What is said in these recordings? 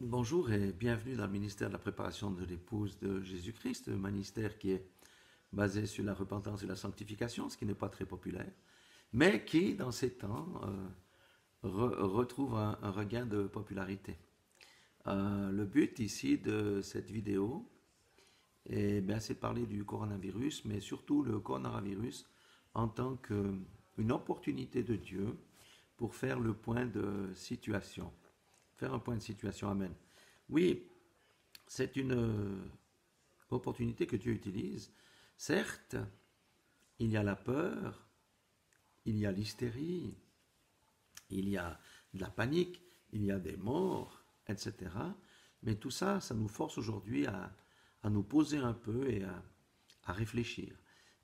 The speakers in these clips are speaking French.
Bonjour et bienvenue dans le ministère de la préparation de l'épouse de Jésus-Christ, un ministère qui est basé sur la repentance et la sanctification, ce qui n'est pas très populaire, mais qui, dans ces temps, retrouve un regain de popularité. Le but ici de cette vidéo, c'est de parler du coronavirus, mais surtout le coronavirus en tant qu'une opportunité de Dieu pour faire le point de situation. Faire un point de situation, amen. Oui, c'est une opportunité que Dieu utilise. Certes, il y a la peur, il y a l'hystérie, il y a de la panique, il y a des morts, etc. Mais tout ça, ça nous force aujourd'hui à nous poser un peu et à réfléchir.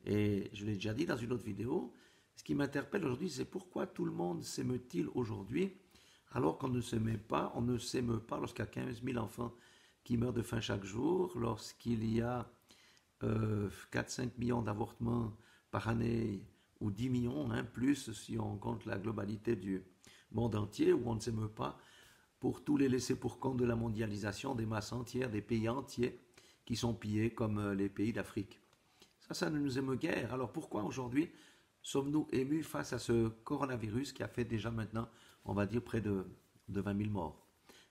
Et je l'ai déjà dit dans une autre vidéo, ce qui m'interpelle aujourd'hui, c'est pourquoi tout le monde s'émeut-il aujourd'hui alors qu'on ne s'émeut pas, on ne s'émeut pas lorsqu'il y a 15 000 enfants qui meurent de faim chaque jour, lorsqu'il y a 4-5 millions d'avortements par année, ou 10 millions, plus si on compte la globalité du monde entier, où on ne s'émeut pas pour tous les laissés pour compte de la mondialisation, des masses entières, des pays entiers qui sont pillés comme les pays d'Afrique. Ça ne nous émeut guère. Alors pourquoi aujourd'hui sommes-nous émus face à ce coronavirus qui a fait déjà maintenant, on va dire, près de 20 000 morts?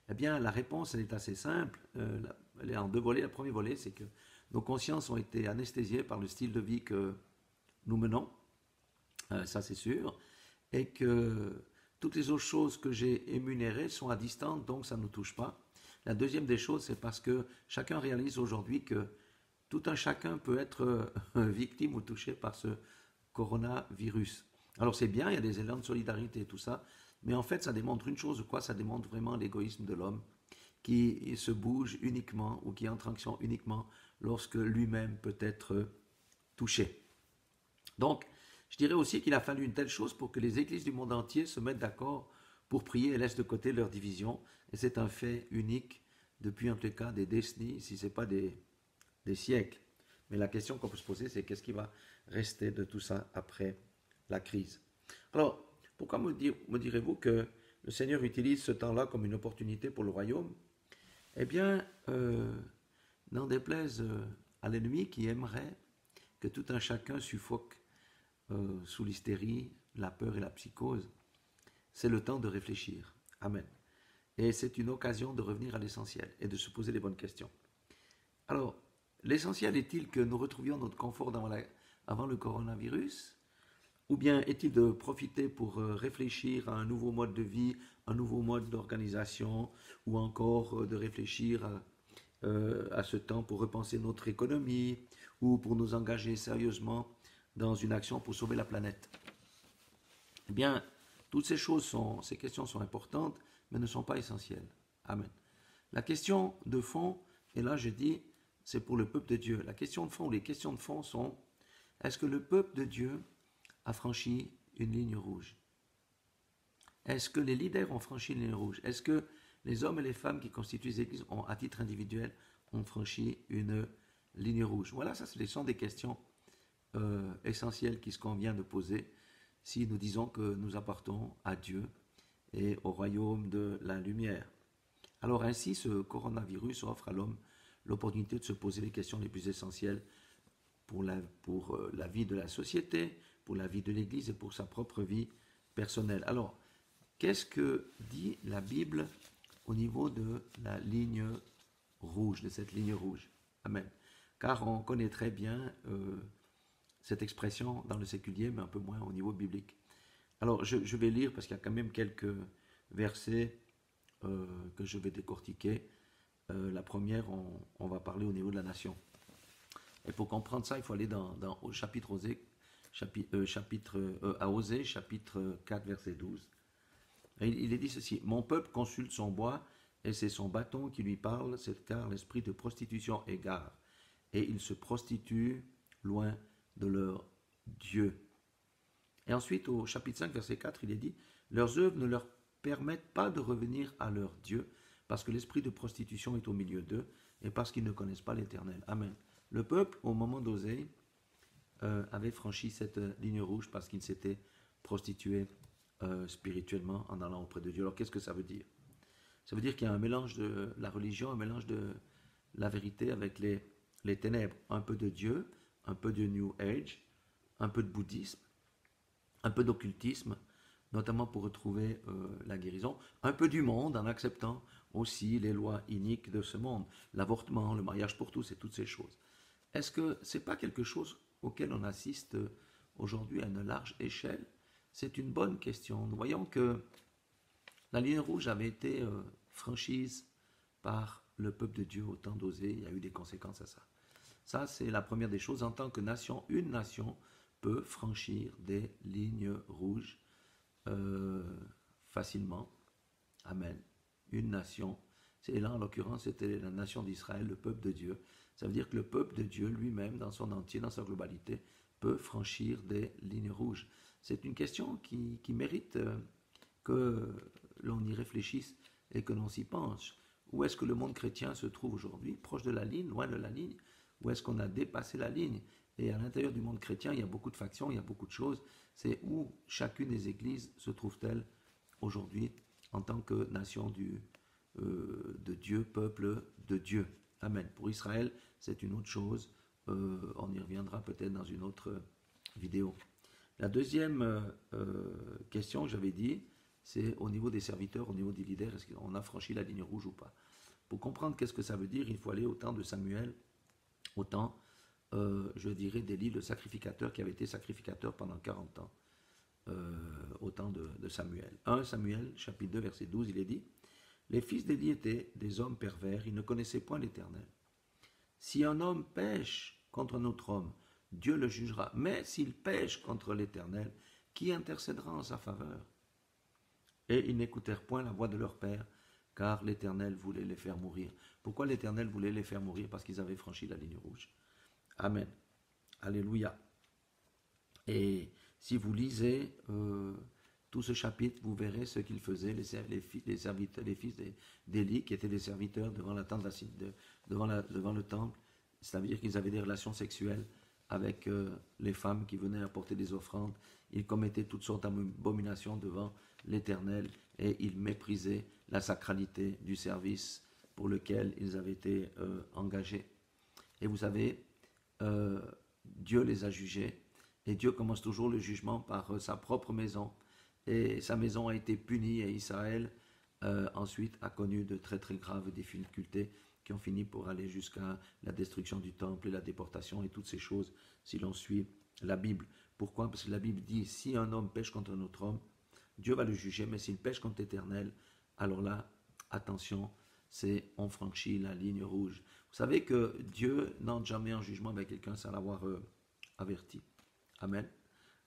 Eh bien, la réponse, elle est assez simple. Elle est en deux volets. Le premier volet, c'est que nos consciences ont été anesthésiées par le style de vie que nous menons, ça c'est sûr, et que toutes les autres choses que j'ai énumérées sont à distance, donc ça ne nous touche pas. La deuxième des choses, c'est parce que chacun réalise aujourd'hui que tout un chacun peut être victime ou touché par ce coronavirus. Alors c'est bien, il y a des élans de solidarité et tout ça, mais en fait ça démontre une chose, quoi? Ça démontre vraiment l'égoïsme de l'homme qui se bouge uniquement ou qui entre en action uniquement lorsque lui-même peut être touché. Donc, je dirais aussi qu'il a fallu une telle chose pour que les églises du monde entier se mettent d'accord pour prier et laissent de côté leur division. Et c'est un fait unique depuis en tout cas des décennies, si ce n'est pas des siècles. Mais la question qu'on peut se poser, c'est qu'est-ce qui va rester de tout ça après la crise? Alors, pourquoi me direz-vous que le Seigneur utilise ce temps-là comme une opportunité pour le royaume? Eh bien, n'en déplaise à l'ennemi qui aimerait que tout un chacun suffoque sous l'hystérie, la peur et la psychose, c'est le temps de réfléchir. Amen. Et c'est une occasion de revenir à l'essentiel et de se poser les bonnes questions. Alors, l'essentiel est-il que nous retrouvions notre confort avant le coronavirus? Ou bien est-il de profiter pour réfléchir à un nouveau mode de vie, un nouveau mode d'organisation, ou encore de réfléchir à ce temps pour repenser notre économie, ou pour nous engager sérieusement dans une action pour sauver la planète? Eh bien, toutes ces questions sont importantes, mais ne sont pas essentielles. Amen. La question de fond, et là je dis, c'est pour le peuple de Dieu. La question de fond, ou les questions de fond sont, est-ce que le peuple de Dieu a franchi une ligne rouge? Est-ce que les leaders ont franchi une ligne rouge? Est-ce que les hommes et les femmes qui constituent les églises à titre individuel ont franchi une ligne rouge? Voilà, ça ce sont des questions essentielles qui se convient de poser si nous disons que nous appartenons à Dieu et au royaume de la lumière. Alors ainsi, ce coronavirus offre à l'homme l'opportunité de se poser les questions les plus essentielles pour la vie de la société, pour la vie de l'Église et pour sa propre vie personnelle. Alors, qu'est-ce que dit la Bible au niveau de la ligne rouge, de cette ligne rouge? Amen. Car on connaît très bien cette expression dans le séculier, mais un peu moins au niveau biblique. Alors, je vais lire parce qu'il y a quand même quelques versets que je vais décortiquer. La première, on va parler au niveau de la nation. Et pour comprendre ça, il faut aller au chapitre Osée, à Osée, chapitre 4, verset 12. Et il est dit ceci: Mon peuple consulte son bois, et c'est son bâton qui lui parle, c'est car l'esprit de prostitution égare, et ils se prostituent loin de leur Dieu. Et ensuite, au chapitre 5, verset 4, il est dit: Leurs œuvres ne leur permettent pas de revenir à leur Dieu, parce que l'esprit de prostitution est au milieu d'eux, et parce qu'ils ne connaissent pas l'Éternel. Amen. Le peuple, au moment d'Osée, avait franchi cette ligne rouge parce qu'il s'était prostitué spirituellement en allant auprès de Dieu. Alors qu'est-ce que ça veut dire? Ça veut dire qu'il y a un mélange de la religion, un mélange de la vérité avec les ténèbres. Un peu de Dieu, un peu de New Age, un peu de bouddhisme, un peu d'occultisme, notamment pour retrouver la guérison, un peu du monde en acceptant aussi les lois iniques de ce monde, l'avortement, le mariage pour tous et toutes ces choses. Est-ce que ce n'est pas quelque chose auquel on assiste aujourd'hui à une large échelle? C'est une bonne question. Nous voyons que la ligne rouge avait été franchise par le peuple de Dieu au temps d'Osée. Il y a eu des conséquences à ça. Ça, c'est la première des choses. En tant que nation, une nation peut franchir des lignes rouges facilement. Amen. Une nation. Et là, en l'occurrence, c'était la nation d'Israël, le peuple de Dieu. Ça veut dire que le peuple de Dieu lui-même, dans son entier, dans sa globalité, peut franchir des lignes rouges. C'est une question qui mérite que l'on y réfléchisse et que l'on s'y penche. Où est-ce que le monde chrétien se trouve aujourd'hui? Proche de la ligne, loin de la ligne? Ou est-ce qu'on a dépassé la ligne? Et à l'intérieur du monde chrétien, il y a beaucoup de factions, il y a beaucoup de choses. C'est où chacune des églises se trouve-t-elle aujourd'hui en tant que nation de Dieu, peuple de Dieu. Amen. Pour Israël, c'est une autre chose. On y reviendra peut-être dans une autre vidéo. La deuxième question que j'avais dit, c'est au niveau des serviteurs, au niveau des leaders, est-ce qu'on a franchi la ligne rouge ou pas? Pour comprendre qu'est-ce que ça veut dire, il faut aller au temps de Samuel, au temps, je dirais, d'Élie, le sacrificateur qui avait été sacrificateur pendant 40 ans, au temps de Samuel. 1 Samuel, chapitre 2, verset 12, il est dit, « Les fils d'Élie étaient des hommes pervers, ils ne connaissaient point l'Éternel. Si un homme pêche contre un autre homme, Dieu le jugera. Mais s'il pêche contre l'Éternel, qui intercédera en sa faveur? Et ils n'écoutèrent point la voix de leur père, car l'Éternel voulait les faire mourir. » Pourquoi l'Éternel voulait les faire mourir? Parce qu'ils avaient franchi la ligne rouge. Amen. Alléluia. Et si vous lisez tout ce chapitre, vous verrez ce qu'ils faisaient, les fils d'Élie, qui étaient des serviteurs devant la tente devant le temple. C'est-à-dire qu'ils avaient des relations sexuelles avec les femmes qui venaient apporter des offrandes. Ils commettaient toutes sortes d'abominations devant l'Éternel et ils méprisaient la sacralité du service pour lequel ils avaient été engagés. Et vous savez, Dieu les a jugés et Dieu commence toujours le jugement par sa propre maison. Et sa maison a été punie et Israël ensuite a connu de très très graves difficultés qui ont fini pour aller jusqu'à la destruction du temple et la déportation et toutes ces choses si l'on suit la Bible. Pourquoi? Parce que la Bible dit, si un homme pêche contre un autre homme, Dieu va le juger, mais s'il pêche contre l'Éternel, alors là, attention, on franchit la ligne rouge. Vous savez que Dieu n'entre jamais en jugement avec quelqu'un sans l'avoir averti. Amen.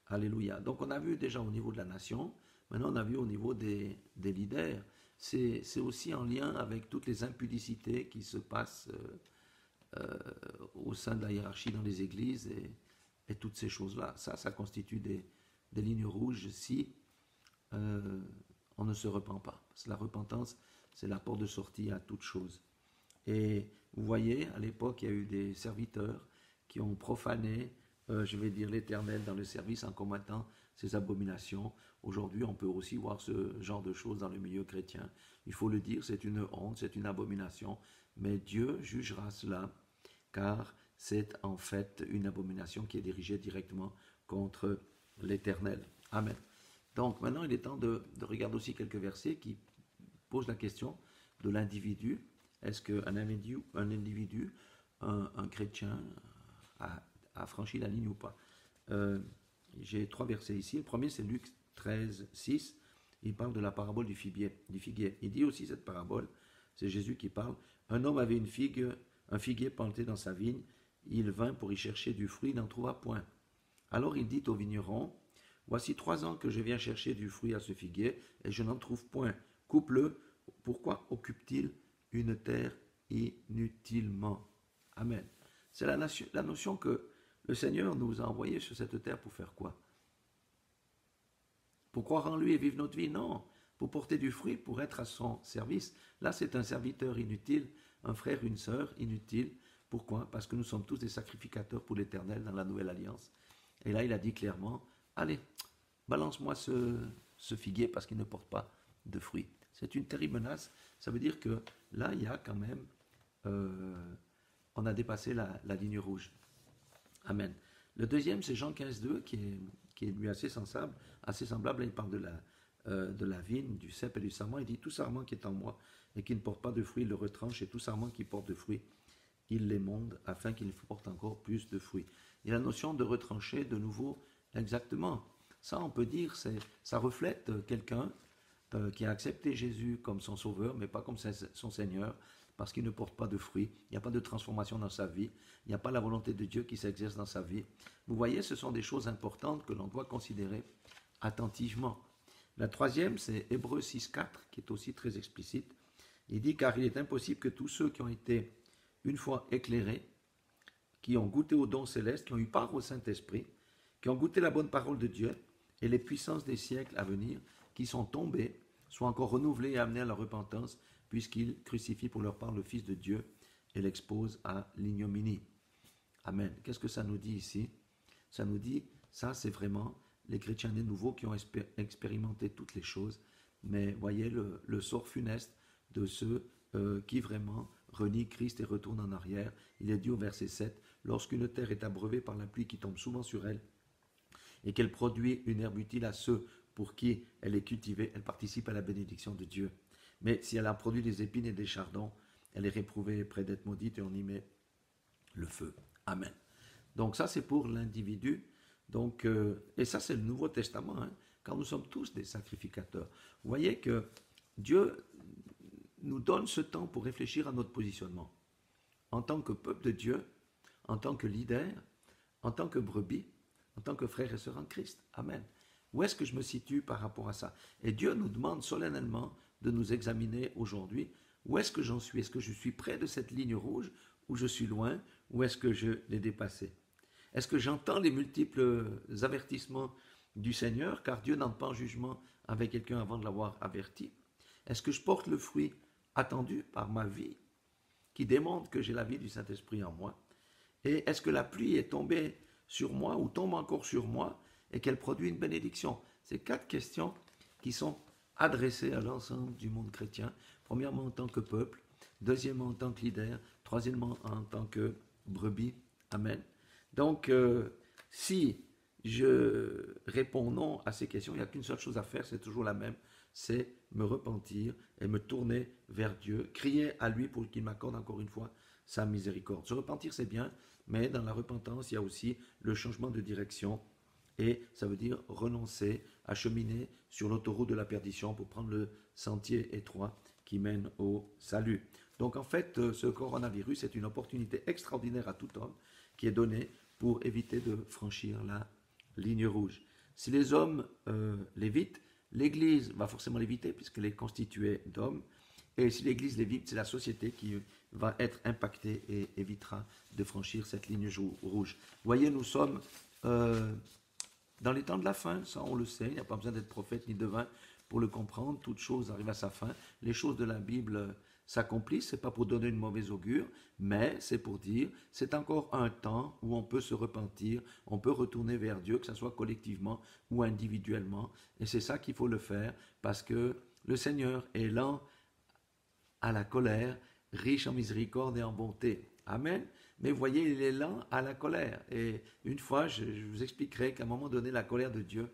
Alléluia. Donc on a vu déjà au niveau de la nation, maintenant on a vu au niveau des leaders. C'est aussi en lien avec toutes les impudicités qui se passent au sein de la hiérarchie dans les églises et toutes ces choses-là. Ça constitue des lignes rouges si on ne se repent pas. Parce que la repentance, c'est la porte de sortie à toute chose. Et vous voyez, à l'époque, il y a eu des serviteurs qui ont profané, je vais dire, l'Éternel dans le service en combattant ces abominations. Aujourd'hui, on peut aussi voir ce genre de choses dans le milieu chrétien. Il faut le dire, c'est une honte, c'est une abomination, mais Dieu jugera cela, car c'est en fait une abomination qui est dirigée directement contre l'Éternel. Amen. Donc maintenant, il est temps de regarder aussi quelques versets qui posent la question de l'individu. Est-ce qu'un individu, un chrétien, a franchi la ligne ou pas? J'ai 3 versets ici. Le premier, c'est Luc 13, 6. Il parle de la parabole du figuier. Il dit aussi cette parabole, c'est Jésus qui parle. Un homme avait un figuier planté dans sa vigne. Il vint pour y chercher du fruit, il n'en trouva point. Alors il dit au vigneron, voici 3 ans que je viens chercher du fruit à ce figuier et je n'en trouve point. Coupe-le. Pourquoi occupe-t-il une terre inutilement? Amen. C'est la notion que le Seigneur nous a envoyés sur cette terre pour faire quoi? Pour croire en lui et vivre notre vie? Non. Pour porter du fruit, pour être à son service. Là, c'est un serviteur inutile, un frère, une sœur inutile. Pourquoi? Parce que nous sommes tous des sacrificateurs pour l'Éternel dans la nouvelle alliance. Et là, il a dit clairement, allez, balance-moi ce figuier parce qu'il ne porte pas de fruit. C'est une terrible menace. Ça veut dire que là, il y a quand même, on a dépassé la ligne rouge. Amen. Le deuxième, c'est Jean 15,2, qui est lui assez semblable. Il parle de la vigne, du cep et du sarment. Il dit, tout sarment qui est en moi et qui ne porte pas de fruits, il le retranche, et tout sarment qui porte de fruits, il l'émonde, afin qu'il porte encore plus de fruits. Il y a la notion de retrancher de nouveau exactement. Ça, on peut dire, ça reflète quelqu'un qui a accepté Jésus comme son sauveur, mais pas comme son Seigneur, parce qu'il ne porte pas de fruits, il n'y a pas de transformation dans sa vie, il n'y a pas la volonté de Dieu qui s'exerce dans sa vie. Vous voyez, ce sont des choses importantes que l'on doit considérer attentivement. La troisième, c'est Hébreux 6,4, qui est aussi très explicite. Il dit, car il est impossible que tous ceux qui ont été une fois éclairés, qui ont goûté au don céleste, qui ont eu part au Saint-Esprit, qui ont goûté la bonne parole de Dieu et les puissances des siècles à venir, qui sont tombés, soient encore renouvelés et amenés à la repentance, puisqu'ils crucifient pour leur part le Fils de Dieu et l'exposent à l'ignominie. Amen. Qu'est-ce que ça nous dit ici? Ça nous dit, ça c'est vraiment les chrétiens nés nouveaux qui ont expérimenté toutes les choses, mais voyez le sort funeste de ceux qui vraiment renient Christ et retournent en arrière. Il est dit au verset 7, lorsqu'une terre est abreuvée par la pluie qui tombe souvent sur elle, et qu'elle produit une herbe utile à ceux pour qui elle est cultivée, elle participe à la bénédiction de Dieu. Mais si elle a produit des épines et des chardons, elle est réprouvée près d'être maudite et on y met le feu. Amen. Donc ça c'est pour l'individu. Donc, et ça c'est le Nouveau Testament, hein, quand nous sommes tous des sacrificateurs. Vous voyez que Dieu nous donne ce temps pour réfléchir à notre positionnement. En tant que peuple de Dieu, en tant que leader, en tant que brebis, en tant que frère et sœur en Christ. Amen. Où est-ce que je me situe par rapport à ça? Et Dieu nous demande solennellement de nous examiner aujourd'hui. Où est-ce que j'en suis? Est-ce que je suis près de cette ligne rouge ou je suis loin? Ou est-ce que je l'ai dépassé? Est-ce que j'entends les multiples avertissements du Seigneur, car Dieu n'entre pas en jugement avec quelqu'un avant de l'avoir averti? Est-ce que je porte le fruit attendu par ma vie, qui démontre que j'ai la vie du Saint-Esprit en moi? Et est-ce que la pluie est tombée sur moi ou tombe encore sur moi et qu'elle produit une bénédiction? C'est 4 questions qui sont adressées à l'ensemble du monde chrétien. Premièrement en tant que peuple, deuxièmement en tant que leader, troisièmement en tant que brebis. Amen. Donc, si je réponds non à ces questions, il n'y a qu'une seule chose à faire, c'est toujours la même, c'est me repentir et me tourner vers Dieu, crier à lui pour qu'il m'accorde encore une fois sa miséricorde. Se repentir, c'est bien, mais dans la repentance, il y a aussi le changement de direction, et ça veut dire renoncer à cheminer sur l'autoroute de la perdition pour prendre le sentier étroit qui mène au salut. Donc en fait, ce coronavirus est une opportunité extraordinaire à tout homme qui est donnée pour éviter de franchir la ligne rouge. Si les hommes l'évitent, l'Église va forcément l'éviter puisqu'elle est constituée d'hommes. Et si l'Église l'évite, c'est la société qui va être impactée et évitera de franchir cette ligne rouge. Vous voyez, nous sommes dans les temps de la fin, ça on le sait, il n'y a pas besoin d'être prophète ni devin pour le comprendre, toute chose arrive à sa fin. Les choses de la Bible s'accomplissent, ce n'est pas pour donner une mauvaise augure, mais c'est pour dire, c'est encore un temps où on peut se repentir, on peut retourner vers Dieu, que ce soit collectivement ou individuellement, et c'est ça qu'il faut le faire, parce que le Seigneur est lent à la colère, riche en miséricorde et en bonté. Amen. Mais vous voyez, il est lent à la colère. Et une fois, je vous expliquerai qu'à un moment donné, la colère de Dieu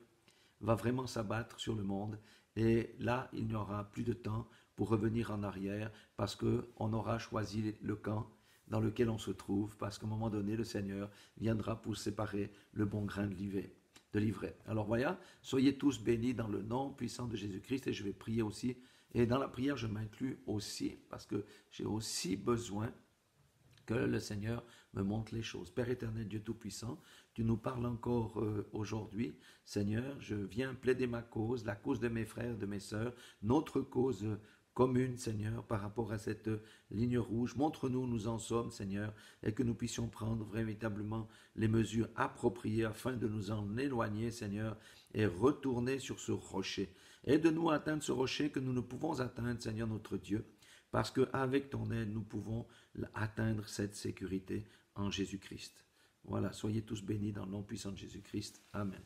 va vraiment s'abattre sur le monde. Et là, il n'y aura plus de temps pour revenir en arrière parce qu'on aura choisi le camp dans lequel on se trouve, parce qu'à un moment donné, le Seigneur viendra pour séparer le bon grain de l'ivraie. Alors voilà, soyez tous bénis dans le nom puissant de Jésus-Christ, et je vais prier aussi. Et dans la prière, je m'inclus aussi, parce que j'ai aussi besoin que le Seigneur me montre les choses. Père éternel, Dieu Tout-Puissant, tu nous parles encore aujourd'hui. Seigneur, je viens plaider ma cause, la cause de mes frères, de mes sœurs, notre cause commune, Seigneur, par rapport à cette ligne rouge. Montre-nous où nous en sommes, Seigneur, et que nous puissions prendre véritablement les mesures appropriées afin de nous en éloigner, Seigneur, et retourner sur ce rocher. Aide-nous à atteindre ce rocher que nous ne pouvons atteindre, Seigneur notre Dieu, parce qu'avec ton aide, nous pouvons atteindre cette sécurité en Jésus-Christ. Voilà, soyez tous bénis dans le nom puissant de Jésus-Christ. Amen.